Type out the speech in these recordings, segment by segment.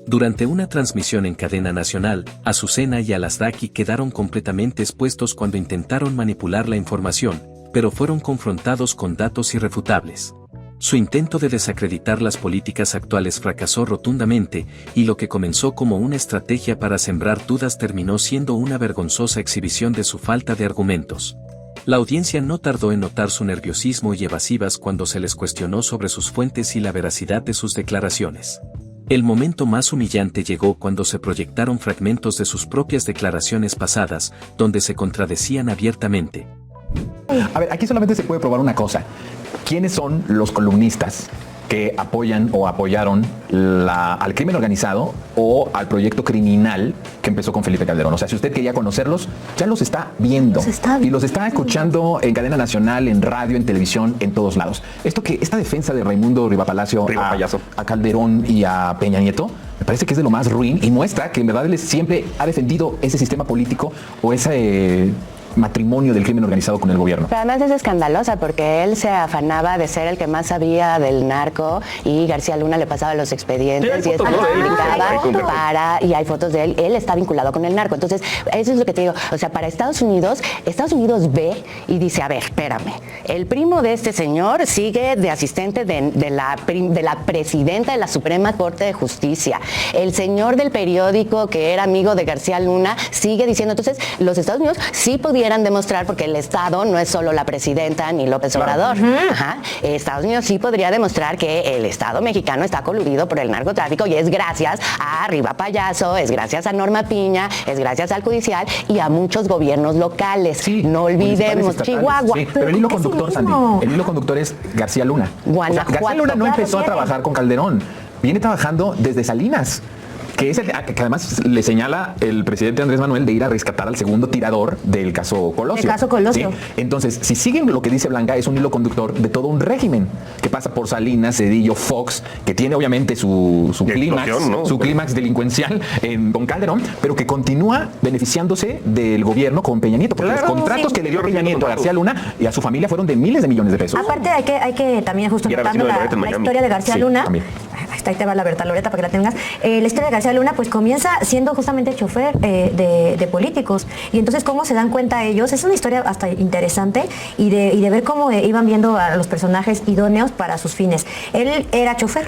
Durante una transmisión en cadena nacional, Azucena y Alasraqui quedaron completamente expuestos cuando intentaron manipular la información, pero fueron confrontados con datos irrefutables. Su intento de desacreditar las políticas actuales fracasó rotundamente, y lo que comenzó como una estrategia para sembrar dudas terminó siendo una vergonzosa exhibición de su falta de argumentos. La audiencia no tardó en notar su nerviosismo y evasivas cuando se les cuestionó sobre sus fuentes y la veracidad de sus declaraciones. El momento más humillante llegó cuando se proyectaron fragmentos de sus propias declaraciones pasadas, donde se contradecían abiertamente. A ver, aquí solamente se puede probar una cosa. ¿Quiénes son los columnistas que apoyan o apoyaron al crimen organizado o al proyecto criminal que empezó con Felipe Calderón? O sea, si usted quería conocerlos, ya los está viendo. Y los está escuchando en cadena nacional, en radio, en televisión, en todos lados. Esta defensa de Raimundo Rivapalacio a Calderón y a Peña Nieto, me parece que es de lo más ruin y muestra que en verdad él siempre ha defendido ese sistema político o ese matrimonio del crimen organizado con el gobierno. Pero además es escandalosa porque él se afanaba de ser el que más sabía del narco y García Luna le pasaba los expedientes y esto lo publicaba y hay fotos de él está vinculado con el narco. Entonces, eso es lo que te digo. O sea, para Estados Unidos ve y dice, a ver, espérame, el primo de este señor sigue de asistente de la presidenta de la Suprema Corte de Justicia. El señor del periódico que era amigo de García Luna sigue diciendo, entonces, los Estados Unidos sí podían demostrar, porque el Estado no es solo la presidenta ni López Obrador. Estados Unidos sí podría demostrar que el Estado mexicano está coludido por el narcotráfico y es gracias a Riva Payaso, es gracias a Norma Piña, es gracias al judicial y a muchos gobiernos locales. Sí, no olvidemos Chihuahua. Sí, pero el hilo conductor, Sandy, el hilo conductor es García Luna. García Luna no empezó a trabajar con Calderón, viene trabajando desde Salinas. Que además le señala el presidente Andrés Manuel de ir a rescatar al segundo tirador del caso Colosio. El caso Colosio. ¿Sí? Entonces, si siguen lo que dice Blanca, es un hilo conductor de todo un régimen que pasa por Salinas, Cedillo, Fox, que tiene obviamente su clímax, ¿no? Su clímax delincuencial con Calderón, pero que continúa beneficiándose del gobierno con Peña Nieto, porque los contratos que le dio Peña Nieto a García Luna y a su familia fueron de miles de millones de pesos. Aparte hay que también justo notando la historia de García Luna. También. Ahí te va la Loreta para que la tengas. La historia de García Luna pues comienza siendo justamente chofer de políticos, y entonces cómo se dan cuenta ellos, es una historia hasta interesante y de ver cómo iban viendo a los personajes idóneos para sus fines. Él era chofer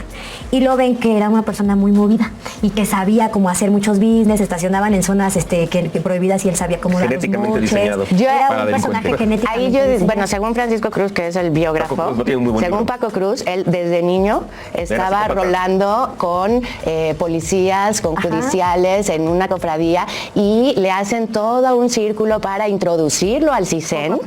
y lo ven que era una persona muy movida y que sabía cómo hacer muchos business, estacionaban en zonas que prohibidas y él sabía cómo dar genéticamente diseñado. Yo era un personaje genéticamente diseñado. Bueno, según Francisco Cruz, que es el biógrafo, según Paco Cruz, él desde niño estaba rolando con policías, con judiciales en una cofradía y le hacen todo un círculo para introducirlo al CISEN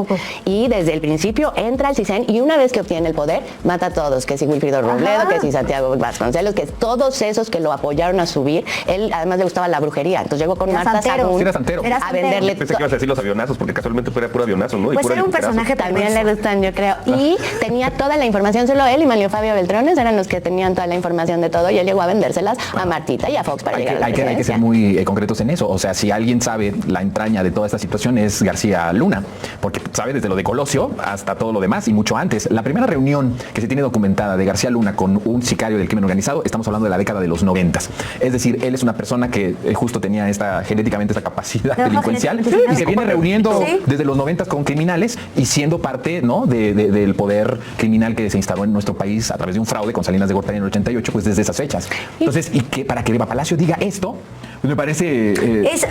y desde el principio entra al CISEN y una vez que obtiene el poder mata a todos, que si Wilfrido Robledo, que si Santiago Vasconcelos, que todos esos que lo apoyaron a subir. Él además le gustaba la brujería, entonces llegó con Marta Sagún a venderle. Pensé que ibas a decir los avionazos porque casualmente era puro avionazo, ¿no? Pues era un personaje también le gustan, yo creo. Y tenía toda la información, solo él y Manlio Fabio Beltrones eran los que tenían toda la información de todo y él llegó a vendérselas a Martita y a Fox para llegar a la presidencia. Hay que ser muy concretos en eso. O sea, si alguien sabe la entraña de toda esta situación es García Luna, porque sabe desde lo de Colosio hasta todo lo demás y mucho antes. La primera reunión que se tiene documentada de García Luna con un sicario del crimen organizado, estamos hablando de la década de los 90. Es decir, él es una persona que justo tenía genéticamente esta capacidad delincuencial y se viene reuniendo desde los 90 con criminales y siendo parte, ¿no?, del poder criminal que se instaló en nuestro país a través de un fraude con Salinas de Gortari en el 88, pues desde esas fechas. Entonces, y que para que Rivapalacio diga esto, me parece...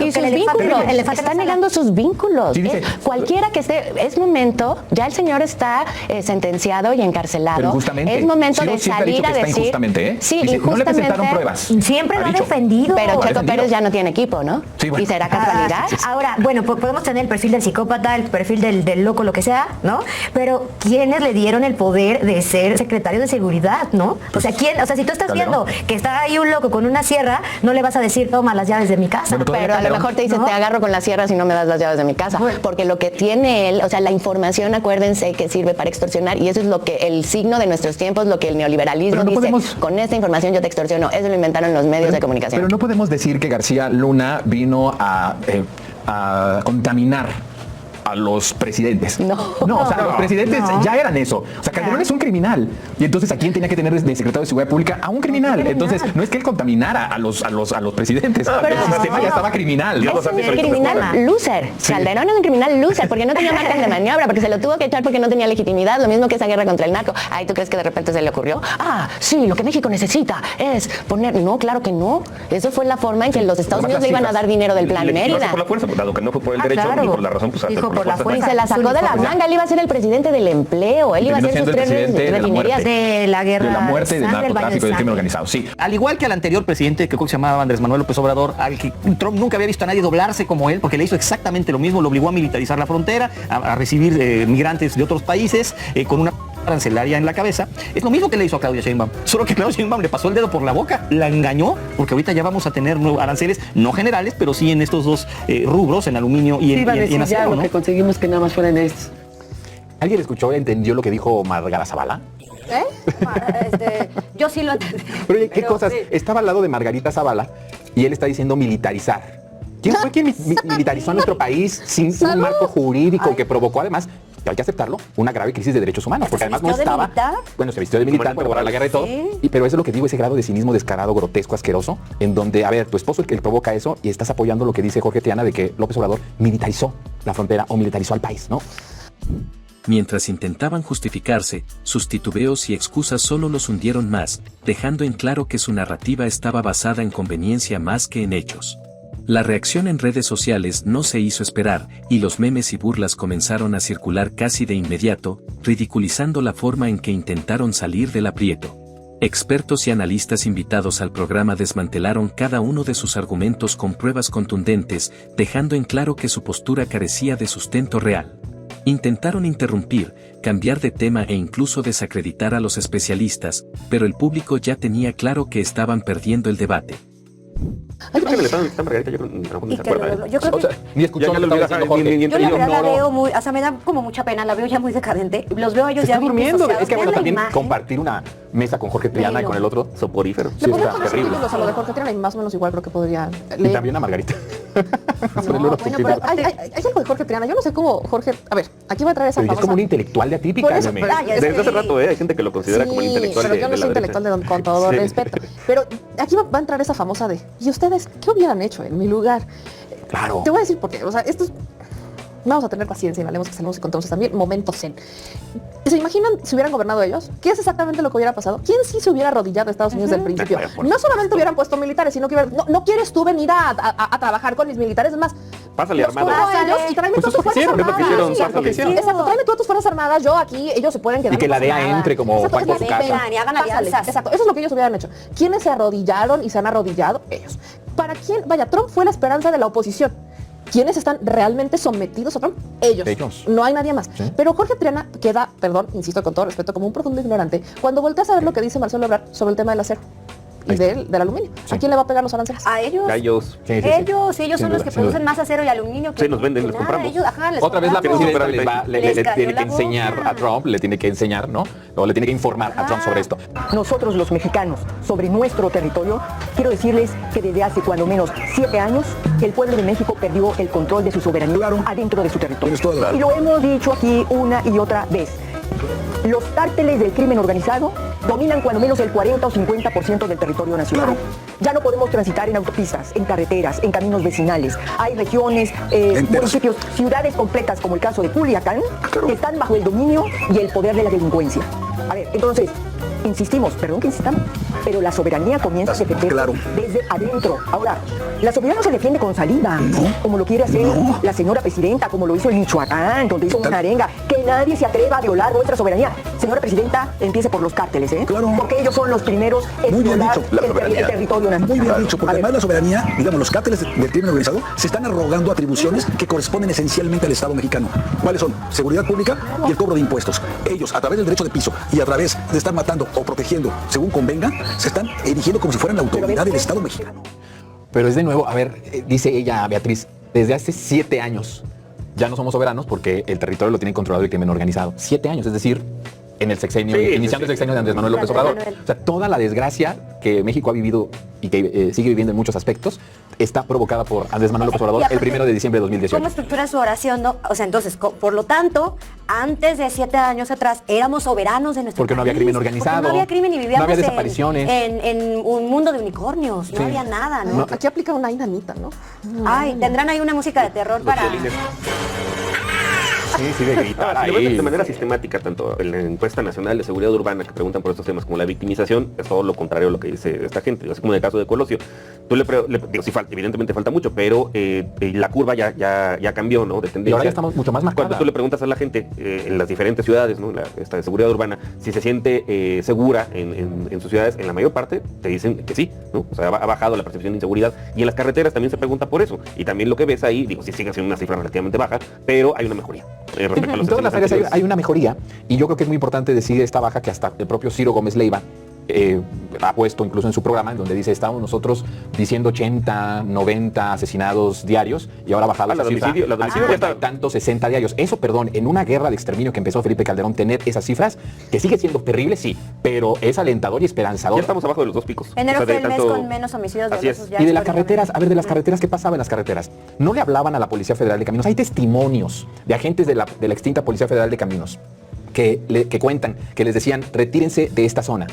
y sus vínculos, está negando sus vínculos. Sí, dice, cualquiera que esté, es momento, ya el señor está sentenciado y encarcelado. Pero justamente, es momento de salir a decir... Injustamente, Sí, dice, injustamente. no le presentaron pruebas. Siempre lo ha defendido. Pero Checo Pérez ya no tiene equipo, ¿no? Sí, bueno. ¿Y será casualidad? Ahora, bueno, podemos tener el perfil del psicópata, el perfil del loco, lo que sea, ¿no? Pero ¿quiénes le dieron el poder de ser secretario de seguridad, no? O sea, ¿quién? O sea, si tú estás viendo que está ahí un loco con una sierra, no le vas a decir, toma las llaves de mi casa. Bueno, pero a lo mejor te dice, te agarro con la sierra si no me das las llaves de mi casa. Porque lo que tiene él, o sea, la información, acuérdense que sirve para extorsionar y eso es lo que el signo de nuestros tiempos, lo que el neoliberalismo dice. Con esta información yo te extorsiono. Eso lo inventaron los medios de comunicación. Pero no podemos decir que García Luna vino a contaminar a los presidentes. No. O sea, los presidentes ya eran eso. O sea, Calderón es un criminal. Y entonces, ¿a quién tenía que tener de secretario de Seguridad Pública? A un criminal. Entonces, no es que él contaminara a los presidentes. El sistema ya estaba criminal. Es un criminal loser. Calderón es un criminal loser porque no tenía margen de maniobra, porque se lo tuvo que echar porque no tenía legitimidad. Lo mismo que esa guerra contra el narco. Ay, ¿tú crees que de repente se le ocurrió? Sí, lo que México necesita es poner... No, claro que no. Eso fue la forma en que los Estados Unidos le iban a dar dinero del Plan Mérida. Por la fuerza, dado que no fue por el derecho y por la razón, pues dijo por la fuerza. Y se la sacó de la manga. Él iba a ser el presidente del empleo. Él iba a ser sus 3 refinerías de la guerra. De la muerte, del narcotráfico y del crimen organizado. Sí. Al igual que al anterior presidente, que creo que se llamaba Andrés Manuel López Obrador, al que Trump nunca había visto a nadie doblarse como él, porque le hizo exactamente lo mismo, lo obligó a militarizar la frontera, a recibir migrantes de otros países, con una arancelaria en la cabeza. Es lo mismo que le hizo a Claudia Sheinbaum, solo que Claudia Sheinbaum le pasó el dedo por la boca, la engañó, porque ahorita ya vamos a tener aranceles no generales, pero sí en estos dos rubros, en aluminio y en acero, ¿no? Lo que conseguimos que nada más fueran estos. ¿Alguien escuchó, entendió lo que dijo Margarita Zavala? Yo sí lo entendí. Pero ¿qué cosas? Sí. Estaba al lado de Margarita Zavala y él está diciendo militarizar. ¿Quién fue quien militarizó a nuestro país sin un marco jurídico que provocó además, hay que aceptarlo, una grave crisis de derechos humanos? Porque además no estaba... Militar? Bueno, se vistió de militar para borrar la guerra y todo. Pero eso es lo que digo, ese grado de cinismo descarado, grotesco, asqueroso, en donde, a ver, tu esposo es el que provoca eso y estás apoyando lo que dice Jorge Triana de que López Obrador militarizó la frontera o militarizó al país, ¿no? Mientras intentaban justificarse, sus titubeos y excusas solo los hundieron más, dejando en claro que su narrativa estaba basada en conveniencia más que en hechos. La reacción en redes sociales no se hizo esperar, y los memes y burlas comenzaron a circular casi de inmediato, ridiculizando la forma en que intentaron salir del aprieto. Expertos y analistas invitados al programa desmantelaron cada uno de sus argumentos con pruebas contundentes, dejando en claro que su postura carecía de sustento real. Intentaron interrumpir, cambiar de tema e incluso desacreditar a los especialistas, pero el público ya tenía claro que estaban perdiendo el debate. Yo creo que le están Margarita, yo creo que no se acuerda. Yo creo que... ni escuchó yo la verdad la veo muy... O sea, me da como mucha pena, la veo ya muy decadente. Los veo a ellos ya está durmiendo. Es que bueno, también imagen. Compartir una mesa con Jorge Triana y con el otro soporífero. Sí, está terrible. A lo de Jorge Triana y más o menos igual creo que podría leer. Y también a Margarita. No, bueno, pero hay algo de Jorge Triana. Yo no sé cómo Jorge... A ver, aquí va a traer esa famosa... Es como un intelectual de atípica. Desde hace rato hay gente que lo considera como un intelectual pero yo no soy intelectual con todo respeto. Pero aquí va a entrar esa famosa de... ¿Y ustedes qué hubieran hecho en mi lugar? Claro. Te voy a decir por qué. O sea, esto es... Vamos a tener paciencia y hablemos que salimos y contamos también momentos zen. ¿Se imaginan si hubieran gobernado ellos? ¿Qué es exactamente lo que hubiera pasado? ¿Quién sí se hubiera arrodillado a Estados Unidos del principio? No solamente hubieran puesto militares, sino que hubieran... No quieres tú venir a trabajar con mis militares, es más... Pásale armado. Y tráeme todas tus fuerzas armadas. Exacto, tráeme todas tus fuerzas armadas. Yo aquí, ellos se pueden quedar. Y que la DEA entre como Juan su casa. Y hagan alianzas. Exacto, eso es lo que ellos hubieran hecho. ¿Quiénes se arrodillaron y se han arrodillado? Ellos. ¿Para quién? Vaya, Trump fue la esperanza de la oposición. ¿Quiénes están realmente sometidos a Trump? Ellos. No hay nadie más. ¿Sí? Pero Jorge Triana queda, perdón, insisto con todo respeto, como un profundo ignorante cuando volteas a ver lo que dice Marcelo Ebrard sobre el tema del acero y del aluminio. Sí. ¿A quién le va a pegar los aranceles? A ellos. A ellos. Ellos son los que producen más acero y aluminio. Sí, nos venden, los compramos. Ellos, otra vez la presidenta le tiene que enseñar a Trump, le tiene que enseñar, ¿no? O le tiene que informar a Trump sobre esto. Nosotros los mexicanos, sobre nuestro territorio, quiero decirles que desde hace cuando menos 7 años, el pueblo de México perdió el control de su soberanía adentro de su territorio. Y lo hemos dicho aquí una y otra vez. Los cárteles del crimen organizado dominan cuando menos el 40 o 50% del territorio nacional. Ya no podemos transitar en autopistas, en carreteras, en caminos vecinales. Hay regiones, municipios, ciudades completas, como el caso de Culiacán, que están bajo el dominio y el poder de la delincuencia. A ver, entonces, insistimos, perdón que insistamos, pero la soberanía comienza a defenderse desde adentro. Ahora, la soberanía no se defiende con saliva, como lo quiere hacer la señora presidenta, como lo hizo en Michoacán, donde hizo una arenga. Que nadie se atreva a violar nuestra soberanía. Señora presidenta, empiece por los cárteles, porque ellos son los primeros en violar el territorio nacional. Muy bien dicho, porque además la soberanía, digamos, los cárteles del crimen organizado se están arrogando atribuciones que corresponden esencialmente al Estado mexicano. ¿Cuáles son? Seguridad pública y el cobro de impuestos. Ellos, a través del derecho de piso y a través de estar matando o protegiendo según convenga, se están erigiendo como si fueran la autoridad del Estado mexicano. Pero es de nuevo, a ver, dice ella, Beatriz, desde hace 7 años ya no somos soberanos porque el territorio lo tiene controlado el crimen organizado. 7 años, es decir, en el sexenio, iniciando el sexenio de Andrés Manuel López Obrador. O sea, toda la desgracia que México ha vivido y que sigue viviendo en muchos aspectos está provocada por Andrés Manuel López Obrador el 1 de diciembre de 2018. ¿Cómo estructura su oración? ¿No? O sea, entonces, por lo tanto, antes de 7 años atrás, éramos soberanos de nuestro Porque no había crimen organizado. Porque no había crimen y vivíamos no había desapariciones. En un mundo de unicornios. No había nada, ¿no? Aquí aplica una inanita, ¿no? Ay, tendrán ahí una música de terror para... Sí, de gritar ahí. De manera sistemática, tanto en la encuesta nacional de seguridad urbana que preguntan por estos temas como la victimización, es todo lo contrario a lo que dice esta gente. Así como en el caso de Colosio, tú digo, sí, evidentemente falta mucho, pero la curva ya cambió, ¿no? De tendencia. Y ahora ya estamos mucho más marcada. Cuando tú le preguntas a la gente en las diferentes ciudades, ¿no? Esta de seguridad urbana, si se siente segura en sus ciudades, en la mayor parte te dicen que sí, ¿no? O sea, ha bajado la percepción de inseguridad. Y en las carreteras también se pregunta por eso. Y también lo que ves ahí, digo, sí sigue siendo una cifra relativamente baja, pero hay una mejoría. En todas las áreas hay una mejoría, y yo creo que es muy importante decir esta baja que hasta el propio Ciro Gómez Leiva ha puesto incluso en su programa, en donde dice, estamos nosotros diciendo 80, 90 asesinados diarios, y ahora ha bajado la cifra a tantos 60 diarios. Eso, perdón, en una guerra de exterminio que empezó Felipe Calderón, tener esas cifras, que sigue siendo terrible, sí, pero es alentador y esperanzador. Ya estamos abajo de los 2 picos. Enero fue el mes con menos homicidios. Y de las carreteras, a ver, de las carreteras, ¿qué pasaba en las carreteras? No le hablaban a la Policía Federal de Caminos. Hay testimonios de agentes de la extinta Policía Federal de Caminos que cuentan, que les decían, retírense de esta zona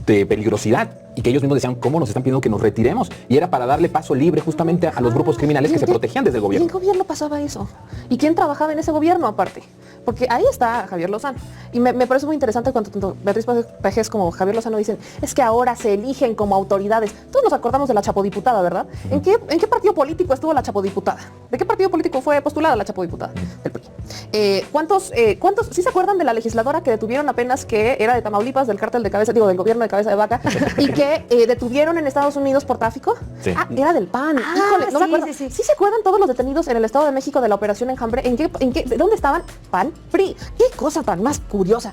de peligrosidad, y que ellos mismos decían, ¿cómo nos están pidiendo que nos retiremos? Y era para darle paso libre justamente a los grupos criminales que se protegían desde el gobierno. ¿Y en qué gobierno pasaba eso? ¿Y quién trabajaba en ese gobierno aparte? Porque ahí está Javier Lozano. Y me parece muy interesante cuando tanto Beatriz Pajes como Javier Lozano dicen, es que ahora se eligen como autoridades. Todos nos acordamos de la chapodiputada, ¿verdad? ¿En qué partido político estuvo la chapodiputada? ¿De qué partido político fue postulada la chapodiputada? Del PRI. ¿Cuántos sí se acuerdan de la legisladora que detuvieron apenas, que era de Tamaulipas, del cártel de cabeza, del gobierno de Cabeza de Vaca, y que detuvieron en Estados Unidos por tráfico? Sí. Era del PAN. Híjole, no me acuerdo. Sí se acuerdan todos los detenidos en el Estado de México de la Operación Enjambre? ¿De dónde estaban? PAN, PRI. Qué cosa tan más curiosa.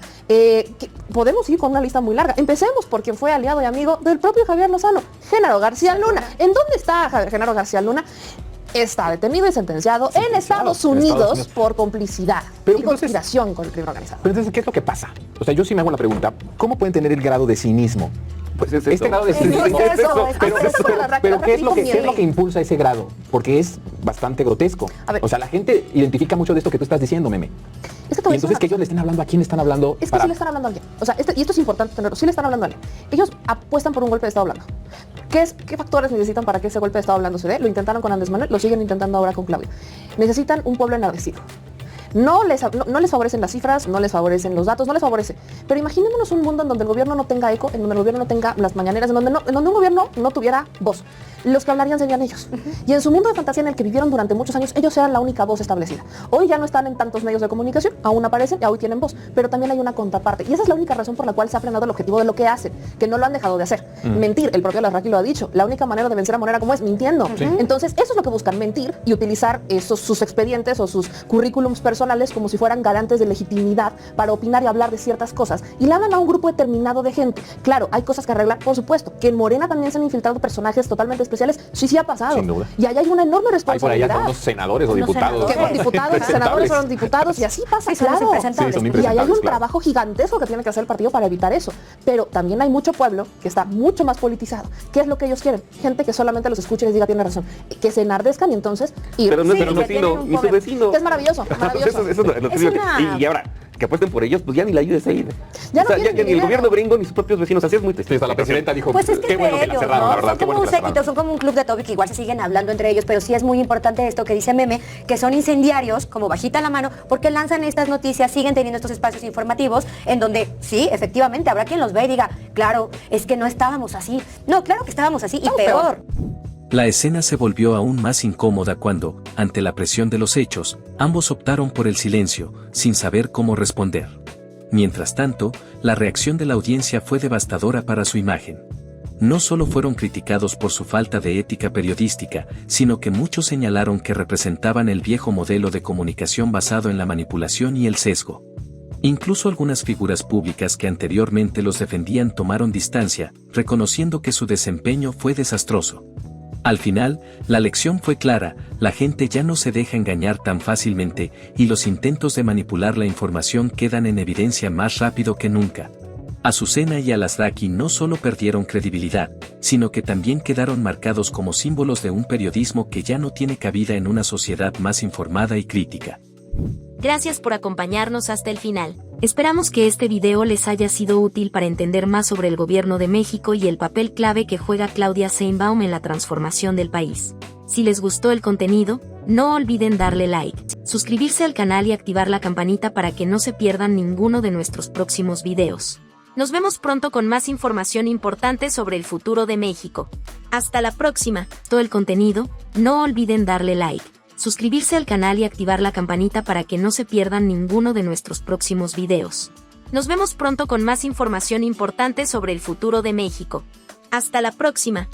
Podemos ir con una lista muy larga. Empecemos por quien fue aliado y amigo del propio Javier Lozano, Genaro García Luna. ¿En dónde está Genaro García Luna? Está detenido y sentenciado en Estados Unidos por complicidad y conspiración con el crimen organizado. Pero entonces, ¿qué es lo que pasa? O sea, yo sí me hago la pregunta, ¿cómo pueden tener el grado de cinismo? Pues es este grado de cinismo. Pero ¿qué es lo que impulsa ese grado? Porque es bastante grotesco. O sea, la gente identifica mucho de esto que tú estás diciendo, Meme. Y entonces que ellos le estén hablando, ¿a quién están hablando? Es que sí le están hablando a alguien. O sea, y esto es importante tenerlo, sí le están hablando a alguien. Ellos apuestan por un golpe de Estado blando. ¿Qué factores necesitan para que ese golpe de Estado blando se dé? Lo intentaron con Andrés Manuel, lo siguen intentando ahora con Claudia. Necesitan un pueblo enardecido. No les favorecen las cifras, no les favorecen los datos, no les favorece. Pero imaginémonos un mundo en donde el gobierno no tenga eco, en donde el gobierno no tenga las mañaneras, en donde un gobierno no tuviera voz. Los que hablarían serían ellos. Y en su mundo de fantasía en el que vivieron durante muchos años, ellos eran la única voz establecida. Hoy ya no están en tantos medios de comunicación, aún aparecen y hoy tienen voz, pero también hay una contraparte. Y esa es la única razón por la cual se ha frenado el objetivo de lo que hacen, que no lo han dejado de hacer. Mentir, el propio Larraqui lo ha dicho, la única manera de vencer a Morena como es mintiendo. Entonces, eso es lo que buscan, mentir y utilizar sus expedientes o sus currículums personales como si fueran garantes de legitimidad para opinar y hablar de ciertas cosas. Y le hablan a un grupo determinado de gente. Claro, hay cosas que arreglar, por supuesto. Que en Morena también se han infiltrado personajes totalmente especiales, sí ha pasado. Sin duda. Y allá hay una enorme responsabilidad. Hay por allá unos senadores o diputados. Que fueron diputados, senadores fueron diputados y así pasa, claro. Y ahí hay un trabajo gigantesco que tiene que hacer el partido para evitar eso. Pero también hay mucho pueblo que está mucho más politizado. ¿Qué es lo que ellos quieren? Gente que solamente los escuche y les diga, tiene razón. Que se enardezcan y entonces ir. Pero no es vecino, ni su vecino. Que es maravilloso, maravilloso. Y ahora, que apuesten por ellos, pues ya ni la ayudes a ir. Ya ni el gobierno gringo ni sus propios vecinos, así es muy triste. La presidenta dijo, pues es que qué bueno que la cerraron, la verdad. Son como un séquito, son como un club de Toby que igual se siguen hablando entre ellos, pero sí es muy importante esto que dice Meme, que son incendiarios, como bajita la mano, porque lanzan estas noticias, siguen teniendo estos espacios informativos, en donde sí, efectivamente, habrá quien los ve y diga, claro, es que no estábamos así. No, claro que estábamos así, y peor. La escena se volvió aún más incómoda cuando, ante la presión de los hechos, ambos optaron por el silencio, sin saber cómo responder. Mientras tanto, la reacción de la audiencia fue devastadora para su imagen. No solo fueron criticados por su falta de ética periodística, sino que muchos señalaron que representaban el viejo modelo de comunicación basado en la manipulación y el sesgo. Incluso algunas figuras públicas que anteriormente los defendían tomaron distancia, reconociendo que su desempeño fue desastroso. Al final, la lección fue clara, la gente ya no se deja engañar tan fácilmente, y los intentos de manipular la información quedan en evidencia más rápido que nunca. Azucena y Alasraqui no solo perdieron credibilidad, sino que también quedaron marcados como símbolos de un periodismo que ya no tiene cabida en una sociedad más informada y crítica. Gracias por acompañarnos hasta el final. Esperamos que este video les haya sido útil para entender más sobre el gobierno de México y el papel clave que juega Claudia Sheinbaum en la transformación del país. Si les gustó el contenido, no olviden darle like, suscribirse al canal y activar la campanita para que no se pierdan ninguno de nuestros próximos videos. Nos vemos pronto con más información importante sobre el futuro de México. Hasta la próxima. Todo el contenido, no olviden darle like, suscribirse al canal y activar la campanita para que no se pierdan ninguno de nuestros próximos videos. Nos vemos pronto con más información importante sobre el futuro de México. Hasta la próxima.